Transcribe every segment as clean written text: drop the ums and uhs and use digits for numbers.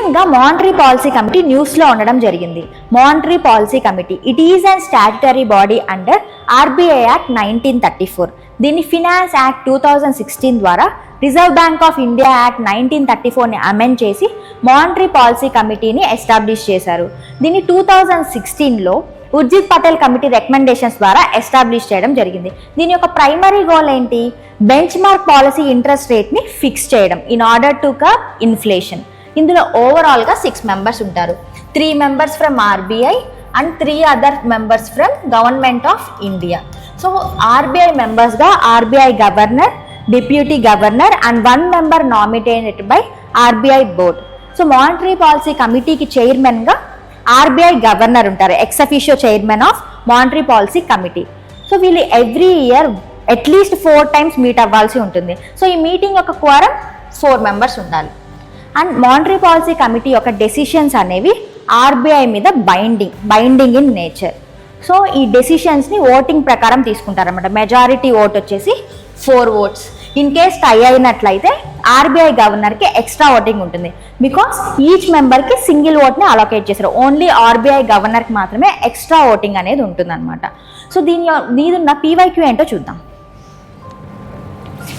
రీసెంట్గా monetary policy committee న్యూస్లో ఉండడం జరిగింది. Monetary policy committee it is and statutory body under RBI act 1934. దీన్ని ఫినాన్స్ యాక్ట్ 2016 ద్వారా reserve bank of India act 1934ని అమెండ్ చేసి మానిటరీ పాలసీ కమిటీని ఎస్టాబ్లిష్ చేశారు. దీన్ని 2016లో ఉర్జిత్ పటేల్ కమిటీ రికమెండేషన్స్ ద్వారా ఎస్టాబ్లిష్ చేయడం జరిగింది. దీని యొక్క ప్రైమరీ గోల్ ఏంటి? బెంచ్ మార్క్ పాలసీ ఇంట్రెస్ట్ రేట్ని ఫిక్స్ చేయడం in order to curb inflation. ఇందులో ఓవరాల్గా 6 మెంబర్స్ ఉంటారు. 3 members from RBI and 3 other members from government of India. So RBI మెంబర్స్గా RBI governor, deputy governor and 1 member nominated by RBI board. So monetary policy కమిటీకి చైర్మన్గా RBI governor ఉంటారు, ex officio chairman of monetary policy committee. So వీళ్ళు every year at least 4 times meet అవ్వాల్సి ఉంటుంది. So ఈ meeting యొక్క quorum 4 members ఉండాలి. And monetary policy committee యొక్క డెసిషన్స్ అనేవి ఆర్బీఐ మీద బైండింగ్ ఇన్ నేచర్. సో ఈ డెసిషన్స్ని ఓటింగ్ ప్రకారం తీసుకుంటారన్నమాట. మెజారిటీ ఓట్ వచ్చేసి 4 votes. ఇన్ కేస్ టై అయినట్లయితే ఆర్బీఐ గవర్నర్కి ఎక్స్ట్రా ఓటింగ్ ఉంటుంది. బికాస్ ఈచ్ మెంబర్కి సింగిల్ ఓట్ని అలొకేట్ చేశారు. ఓన్లీ ఆర్బీఐ గవర్నర్కి మాత్రమే ఎక్స్ట్రా ఓటింగ్ అనేది ఉంటుంది అనమాట. సో దీనిన్న పీవైక్యూ ఏంటో చూద్దాం.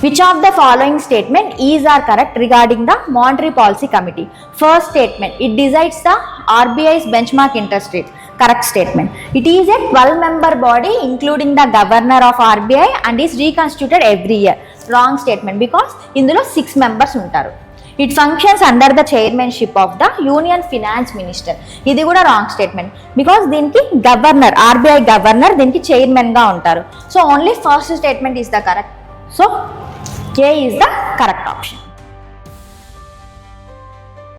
Which of the following statement is or correct regarding the monetary policy committee? First statement, it decides the RBI's benchmark interest rate. Correct statement. It is a 12-member body including the governor of RBI and is reconstituted every year. Wrong statement because indulo 6 members untaru. It functions under the chairmanship of the Union Finance Minister. Idi kuda wrong statement because deeniki governor, RBI governor deeniki chairman ga untaru. So only first statement is the correct. So A is the correct option.